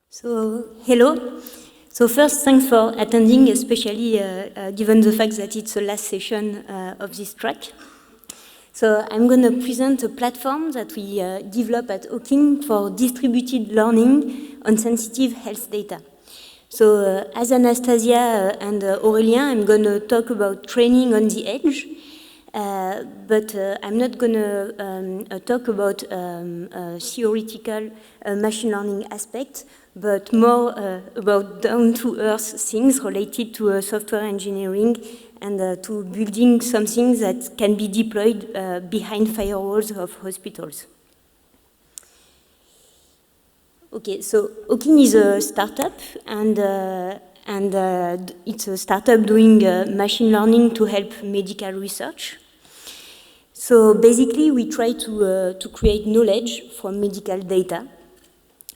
So, hello. So first, thanks for attending, especially given the fact that it's the last session of this track. So I'm going to present a platform that we develop at Hawkin for distributed learning on sensitive health data. So as Anastasia and Aurélien, I'm going to talk about training on the edge. But I'm not going to talk about theoretical machine learning aspects, but more about down-to-earth things related to software engineering and to building something that can be deployed behind firewalls of hospitals. Okay, so Hawkin is a startup, and it's a startup doing machine learning to help medical research. So basically, we try to create knowledge from medical data.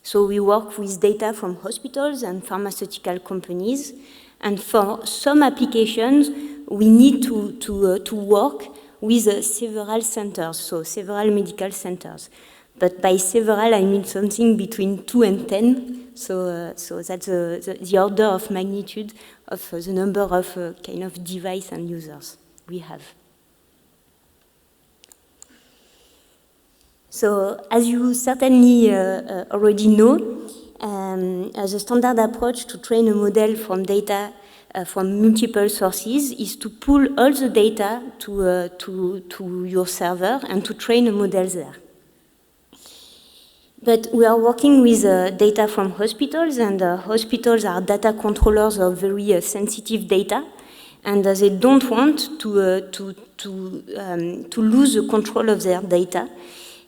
So we work with data from hospitals and pharmaceutical companies, and for some applications, we need to work with several centers, so several medical centers. But by several, I mean something between 2 and 10. So that's the order of magnitude of the number of kind of device and users we have. So as you certainly already know, the standard approach to train a model from data from multiple sources is to pull all the data to your server and to train a model there. But we are working with data from hospitals, and hospitals are data controllers of very sensitive data, and they don't want to lose the control of their data,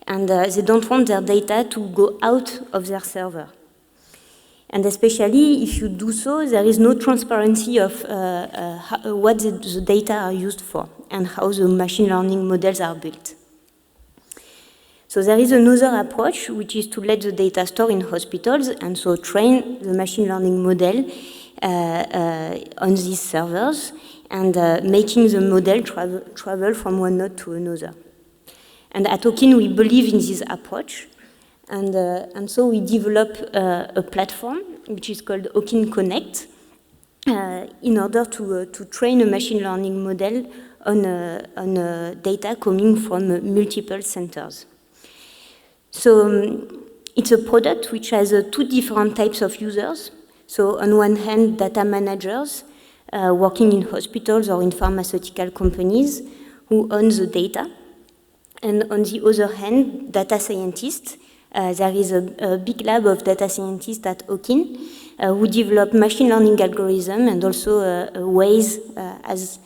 and they don't want their data to go out of their server. And especially if you do so, there is no transparency of what the data are used for and how the machine learning models are built. So there is another approach, which is to let the data store in hospitals and so train the machine learning model on these servers and making the model travel from one node to another. And at Hawkin, we believe in this approach. And so we develop a platform, which is called Hawkin Connect, in order to train a machine learning model on data coming from multiple centers. So it's a product which has two different types of users. So on one hand, data managers working in hospitals or in pharmaceutical companies who own the data. And on the other hand, data scientists. There is a big lab of data scientists at Hawkin who develop machine learning algorithms and also ways, as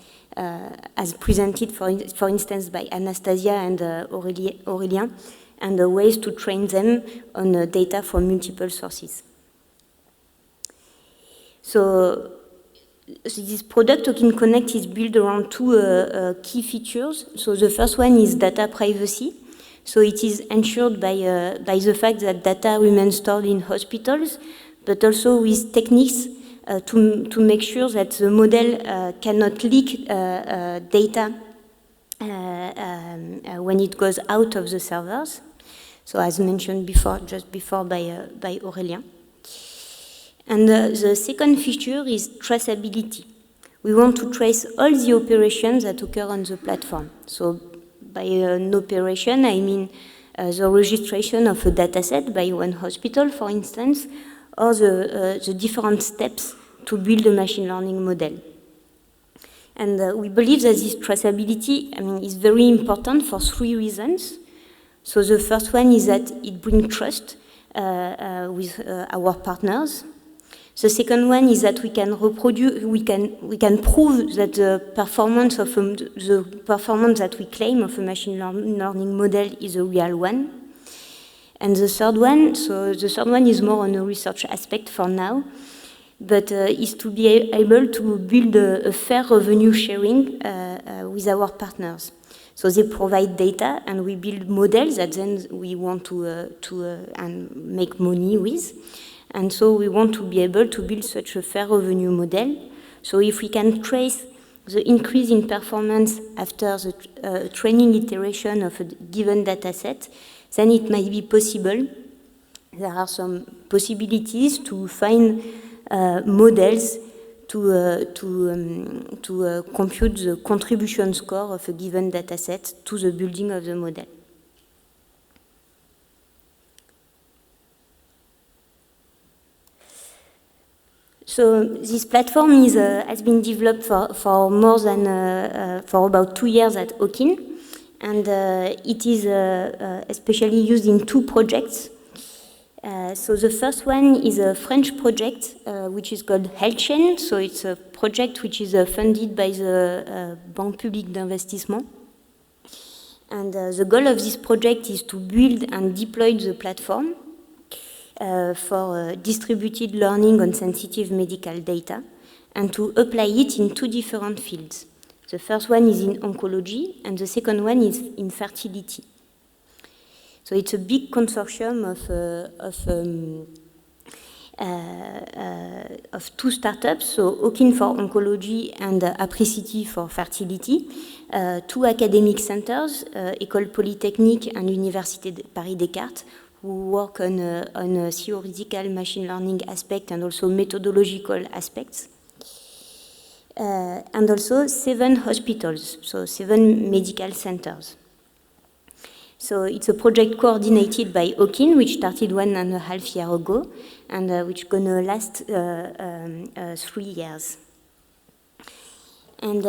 presented, for instance, by Anastasia and Aurélien, and ways to train them on data from multiple sources. So this product, Hawkin Connect, is built around two key features. So the first one is data privacy. So it is ensured by the fact that data remains stored in hospitals, but also with techniques to make sure that the model cannot leak data when it goes out of the servers. So as mentioned before, just before by Aurélien. And the second feature is traceability. We want to trace all the operations that occur on the platform. So by an operation, I mean the registration of a dataset by one hospital, for instance, or the different steps to build a machine learning model. And we believe that this traceability, is very important for three reasons. So the first one is that it brings trust with our partners. The second one is that we can reproduce, we can prove that the performance that we claim of a machine learning model is a real one. And the third one, is more on a research aspect for now, but is to be able to build a fair revenue sharing with our partners. So they provide data, and we build models that then we want to make money with. And so we want to be able to build such a fair revenue model. So if we can trace the increase in performance after the training iteration of a given data set, then it might be possible there are some possibilities to find models to compute the contribution score of a given dataset to the building of the model. So this platform has been developed for more than for about 2 years at Hawkin, and it is especially used in 2 projects. So the first one is a French project which is called HealthChain. So it's a project which is funded by the Banque Publique d'Investissement. And the goal of this project is to build and deploy the platform for distributed learning on sensitive medical data, and to apply it in 2 different fields. The first one is in oncology, and the second one is in fertility. So it's a big consortium of 2 startups, so Hawkin for oncology and Apricity for fertility, 2 academic centers, École Polytechnique and Université de Paris-Descartes, who work on a theoretical machine learning aspect and also methodological aspects. And also 7 hospitals, so 7 medical centers. So it's a project coordinated by Hawkin, which started 1.5 years ago, and which gonna last 3 years. And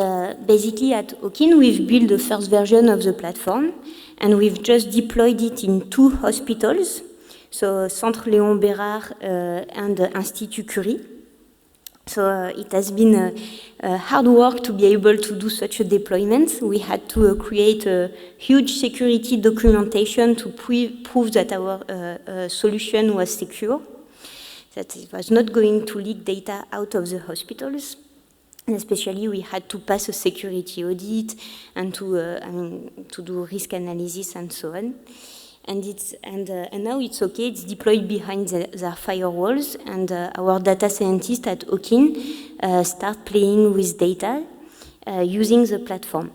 basically at Hawkin, we've built the first version of the platform, and we've just deployed it in 2 hospitals, so Centre Léon Bérard and Institut Curie. So it has been hard work to be able to do such a deployment. We had to create a huge security documentation to prove that our solution was secure, that it was not going to leak data out of the hospitals. And especially, we had to pass a security audit and to do risk analysis and so on. And now it's okay. It's deployed behind their firewalls, and our data scientists at Hawkin start playing with data using the platform.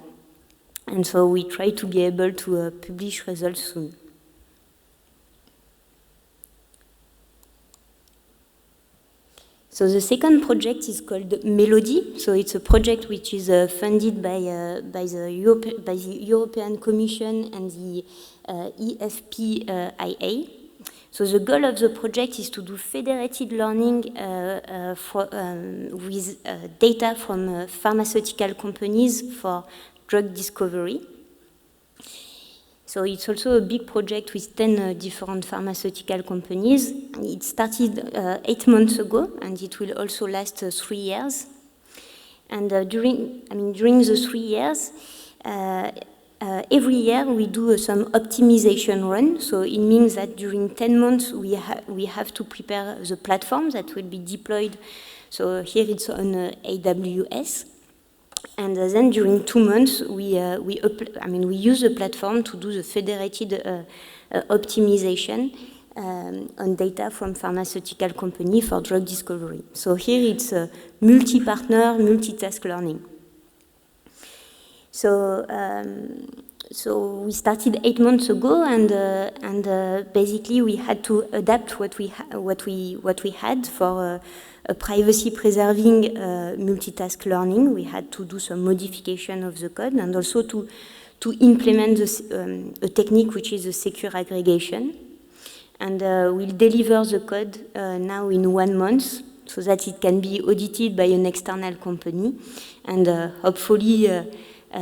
And so we try to be able to publish results soon. So the second project is called Melody. So it's a project which is funded by the European Commission and the EFPIA. So the goal of the project is to do federated learning with data from pharmaceutical companies for drug discovery. So it's also a big project with 10 different pharmaceutical companies. It started 8 months ago, and it will also last 3 years. And during the 3 years, every year we do some optimization run. So it means that during 10 months we have to prepare the platform that will be deployed. So here it's on AWS. And then during 2 months, we use the platform to do the federated optimization on data from pharmaceutical company for drug discovery. So here it's multi-partner, multitask learning. So we started 8 months ago, and basically we had to adapt what we had for a privacy-preserving multitask learning. We had to do some modification of the code, and also to implement a technique which is a secure aggregation. And we'll deliver the code now in 1 month, so that it can be audited by an external company, and hopefully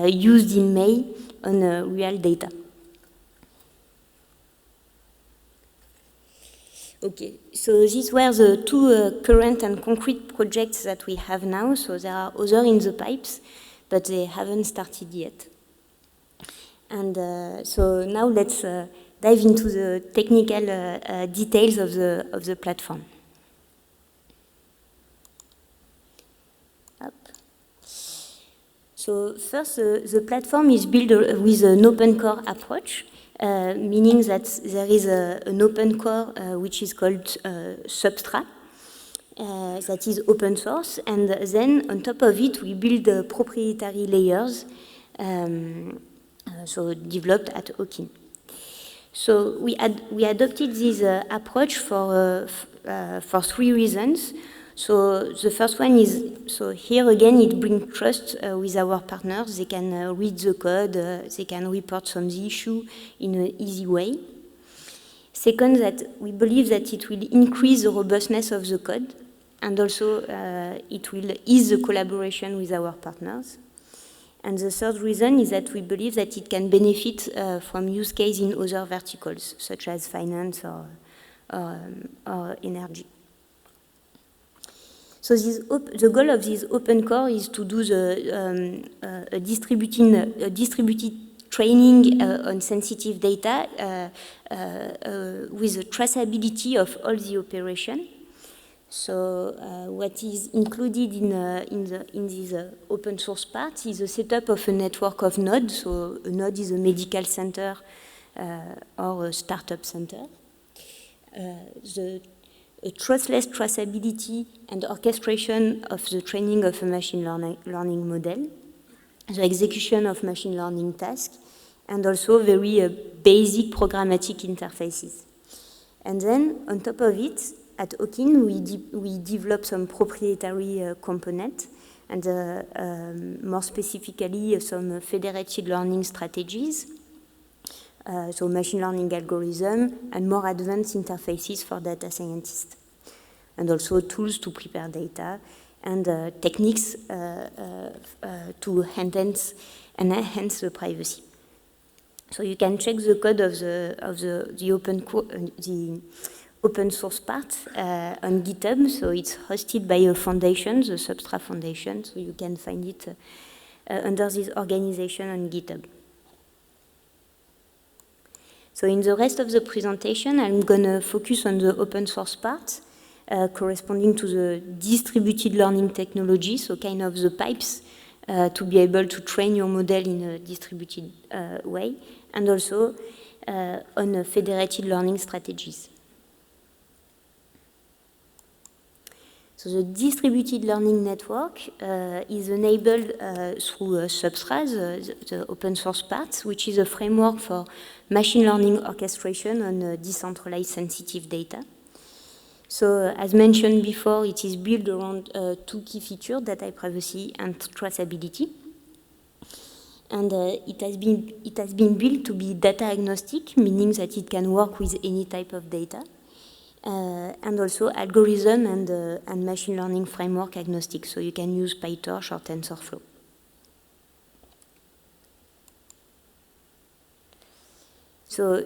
used in May on real data. Okay, so these were the 2 current and concrete projects that we have now. So there are others in the pipes, but they haven't started yet. And so now let's dive into the technical details of the platform. So first, the platform is built with an open core approach, meaning that there is an open core which is called Substrat, that is open source, and then on top of it we build proprietary layers, so developed at Hawkin. So we adopted this approach for 3 reasons. So the first one is, so here again, it brings trust with our partners. They can read the code, they can report some the issue in an easy way. Second, that we believe that it will increase the robustness of the code, and also it will ease the collaboration with our partners. And the third reason is that we believe that it can benefit from use case in other verticals, such as finance or energy. So the goal of this open core is to do a distributed training on sensitive data with the traceability of all the operation. So what is included in this open source part is the setup of a network of nodes. So a node is a medical center or a startup center. A trustless traceability and orchestration of the training of a machine learning model, the execution of machine learning tasks, and also very basic programmatic interfaces. And then on top of it, at Okin, we develop some proprietary components, and more specifically, some federated learning strategies, so machine learning algorithm, and more advanced interfaces for data scientists, and also tools to prepare data, and techniques to enhance the privacy. So you can check the code of the open source part on GitHub. So it's hosted by a foundation, the Substrat Foundation. So you can find it under this organization on GitHub. So in the rest of the presentation, I'm going to focus on the open source part corresponding to the distributed learning technology, so kind of the pipes to be able to train your model in a distributed way, and also on federated learning strategies. So the distributed learning network is enabled through Substrat, the open source part, which is a framework for machine learning orchestration on decentralized sensitive data. So as mentioned before, it is built around 2 key features, data privacy and traceability. And it has been built to be data agnostic, meaning that it can work with any type of data. And also algorithm and machine learning framework agnostic, so you can use PyTorch or TensorFlow. So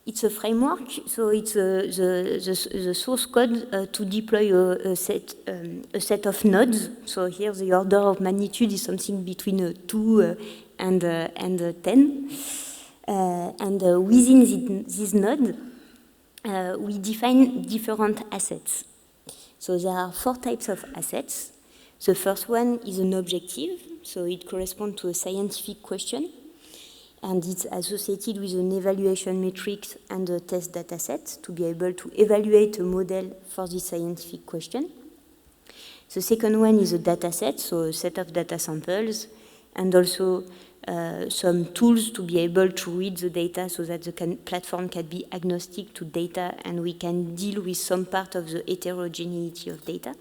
it's a framework, so it's the source code to deploy a set of nodes. So here the order of magnitude is something between 2 and 10. And within this node, we define different assets. So there are 4 types of assets. The first one is an objective, so it corresponds to a scientific question, and it's associated with an evaluation matrix and a test data set to be able to evaluate a model for this scientific question. The second one is a data set, so a set of data samples, and also some tools to be able to read the data so that the platform can be agnostic to data and we can deal with some part of the heterogeneity of data.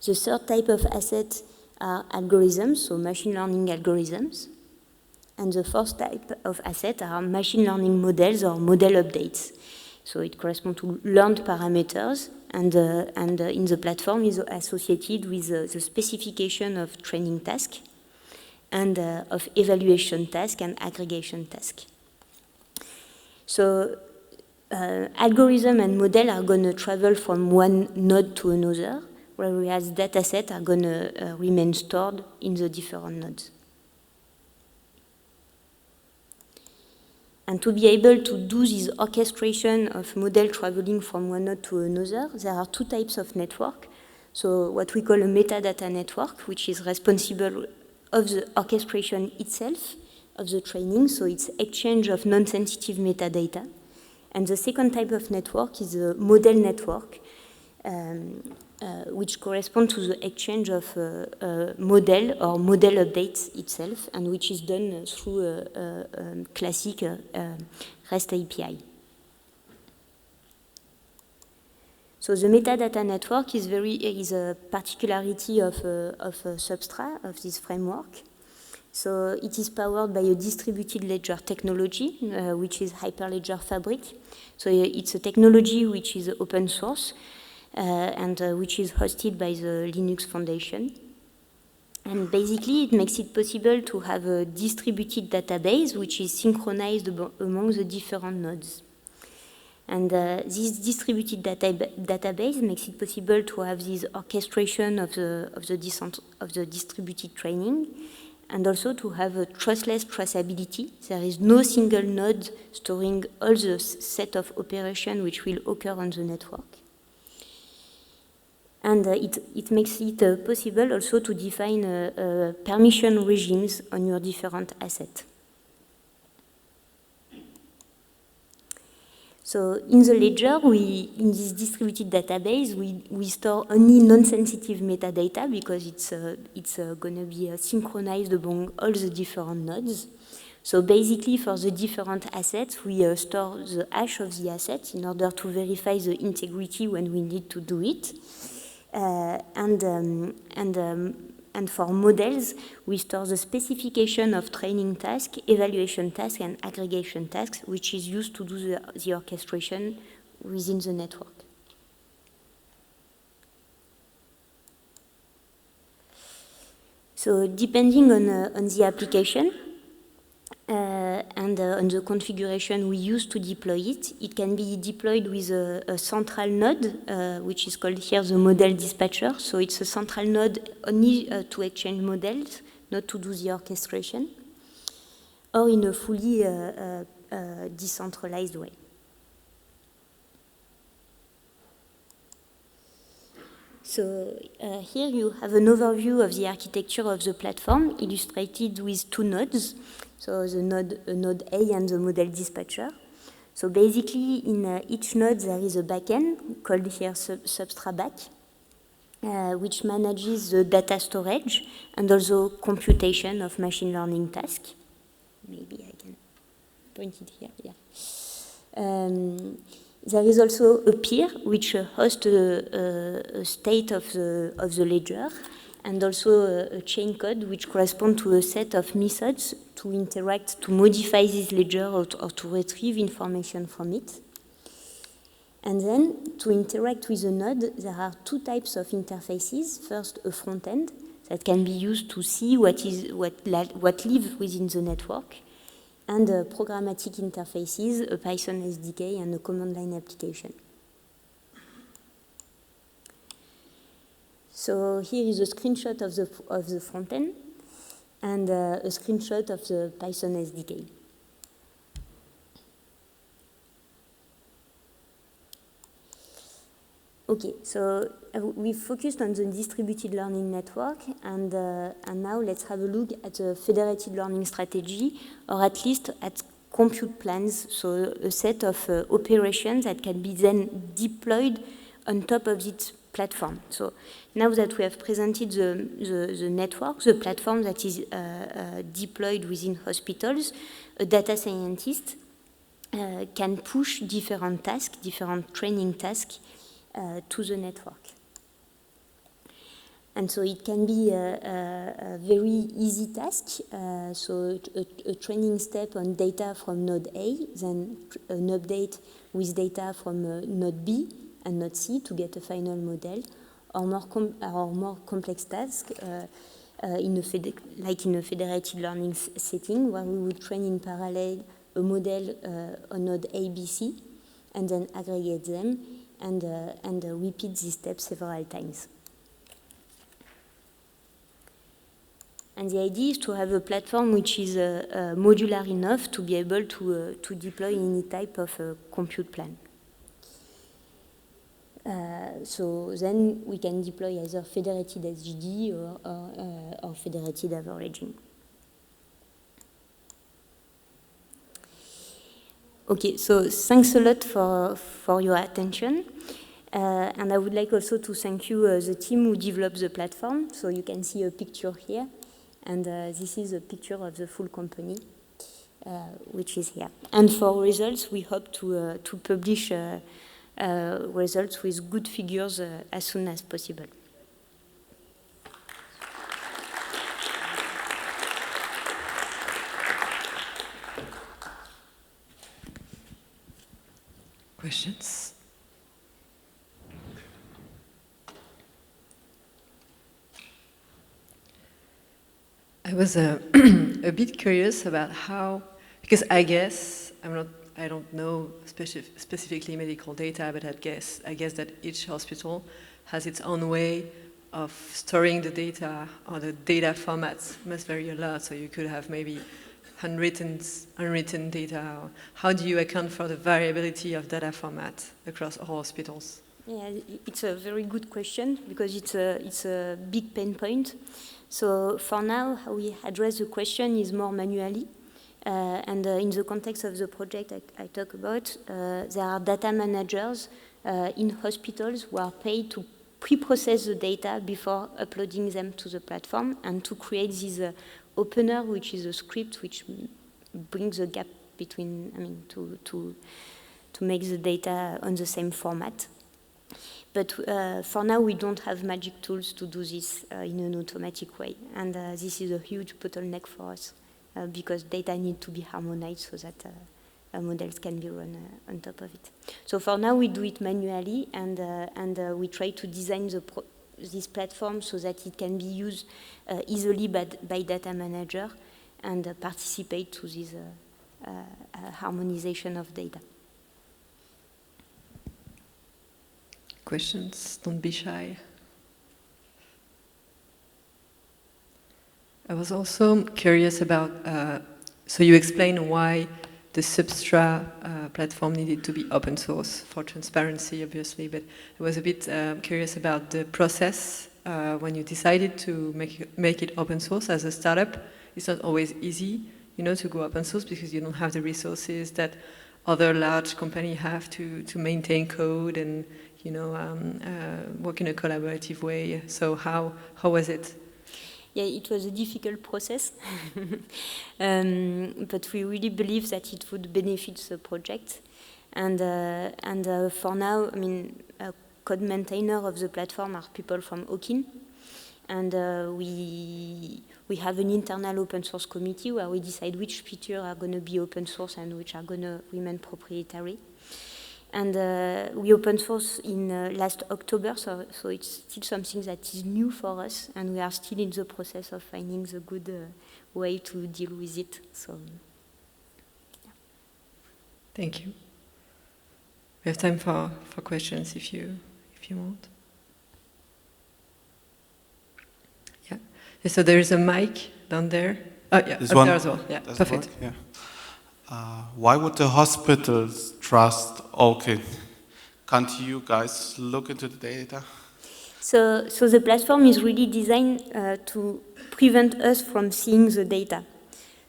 The third type of asset are algorithms, so machine learning algorithms. And the fourth type of asset are machine learning models or model updates. So it corresponds to learned parameters, and in the platform is associated with the specification of training task and of evaluation task and aggregation task. So algorithm and model are going to travel from one node to another, whereas datasets are going to remain stored in the different nodes. And to be able to do this orchestration of model traveling from one node to another, there are 2 types of network. So what we call a metadata network, which is responsible of the orchestration itself, of the training, so it's exchange of non-sensitive metadata. And the second type of network is a model network, which correspond to the exchange of model or model updates itself, and which is done through a classic REST API. So the metadata network is a particularity of Substrat, of this framework. So it is powered by a distributed ledger technology, which is Hyperledger Fabric. So it's a technology which is open source and which is hosted by the Linux Foundation. And basically, it makes it possible to have a distributed database which is synchronized among the different nodes. And this distributed database makes it possible to have this orchestration of the distributed training, and also to have a trustless traceability. There is no single node storing all the set of operations which will occur on the network. And it makes it possible also to define permission regimes on your different assets. So in the ledger, in this distributed database, we store only non-sensitive metadata because it's going to be synchronized among all the different nodes. So basically, for the different assets, we store the hash of the asset in order to verify the integrity when we need to do it. And for models, we store the specification of training task, evaluation task, and aggregation tasks, which is used to do the orchestration within the network. So depending on the application and on the configuration we use to deploy it, it can be deployed with a central node, which is called here the model dispatcher. So it's a central node only to exchange models, not to do the orchestration, or in a fully decentralized way. So here you have an overview of the architecture of the platform illustrated with two nodes. So the node A and the model dispatcher. So basically in each node there is a backend called here Substrat Back, which manages the data storage and also computation of machine learning tasks. Maybe I can point it here, yeah. There is also a peer which hosts a state of the ledger, and also a chain code which corresponds to a set of methods to interact, to modify this ledger or to retrieve information from it. And then to interact with the node, there are two types of interfaces. First, a front end that can be used to see what lives within the network, and programmatic interfaces, a Python SDK, and a command line application. So here is a screenshot of the front end and a screenshot of the Python SDK. Okay, so we focused on the distributed learning network, and now let's have a look at the federated learning strategy, or at least at compute plans, so a set of operations that can be then deployed on top of this platform. So now that we have presented the network, the platform that is deployed within hospitals, a data scientist can push different tasks, different training tasks, to the network. And so it can be a very easy task, so a training step on data from node A, then an update with data from node B and node C to get a final model, or more complex task, like in a federated learning setting, where we would train in parallel a model on node A, B, C, and then aggregate them, and repeat this step several times. And the idea is to have a platform which is modular enough to be able to deploy any type of compute plan. So then we can deploy either federated SGD or federated averaging. Okay, so thanks a lot for your attention. And I would like also to thank you, the team who developed the platform. So you can see a picture here, and this is a picture of the full company, which is here. And for results, we hope to publish results with good figures as soon as possible. Questions? I was a bit curious about how, because I guess I don't know specifically medical data, but I guess that each hospital has its own way of storing the data, or the data formats must vary a lot. So you could have maybe unwritten data. How do you account for the variability of data format across all hospitals? Yeah, it's a very good question, because it's a big pain point. So for now, how we address the question is more manually. And in the context of the project I talk about, there are data managers in hospitals who are paid to pre-process the data before uploading them to the platform, and to create this opener, which is a script which brings a gap between, to make the data on the same format. But for now, we don't have magic tools to do this in an automatic way. And this is a huge bottleneck for us, because data need to be harmonized so that models can be run on top of it. So for now, we do it manually, and we try to design this platform so that it can be used easily by data manager, and participate to this harmonization of data. Questions? Don't be shy. I was also curious about, so you explained why the Substra platform needed to be open source for transparency, obviously, but I was a bit curious about the process when you decided to make it open source as a startup. It's not always easy, to go open source, because you don't have the resources that other large companies have to maintain code and work in a collaborative way. So how was it? Yeah, it was a difficult process, but we really believe that it would benefit the project. And for now, code maintainer of the platform are people from Owkin, and we have an internal open source committee where we decide which features are going to be open source and which are going to remain proprietary. And we open source in last October, so it's still something that is new for us, and we are still in the process of finding the good way to deal with it. So, yeah. Thank you. We have time for questions if you want. Yeah. So there is a mic down there. Oh yeah, This up one, there as well. Yeah, perfect. Yeah. Why would the hospitals trust Owkin? Can't you guys look into the data? So the platform is really designed to prevent us from seeing the data.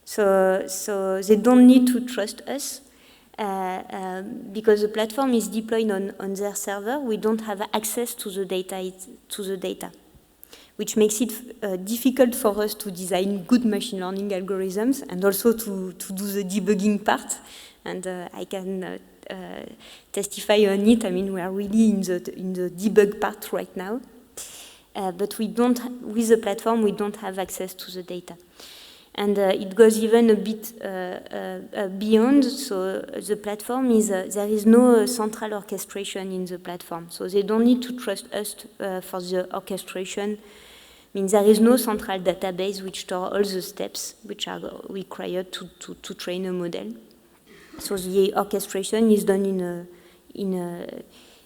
So they don't need to trust us because the platform is deployed on their server. We don't have access to the data, which makes it difficult for us to design good machine learning algorithms, and also to do the debugging part. And I can testify on it. We are really in the debug part right now. But with the platform, we don't have access to the data. And it goes even a bit beyond. So the platform there is no central orchestration in the platform. So they don't need to trust us for the orchestration. There is no central database which stores all the steps which are required to train a model. So the orchestration is done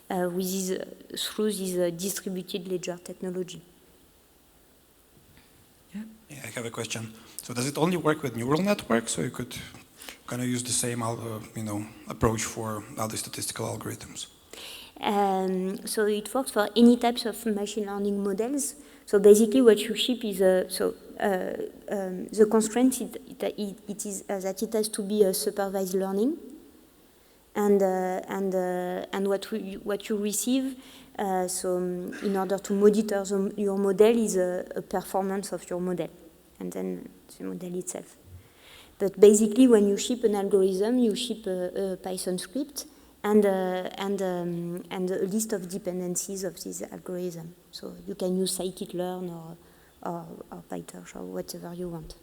through this distributed ledger technology. Yeah, I have a question. So does it only work with neural networks, or you could kind of use the same approach for other statistical algorithms? So it works for any types of machine learning models. So basically what you ship is, the constraint is that it has to be a supervised learning. and what you receive. In order to monitor your model is a performance of your model, and then the model itself. But basically, when you ship an algorithm, you ship a Python script and a list of dependencies of this algorithm. So you can use scikit-learn or PyTorch or whatever you want.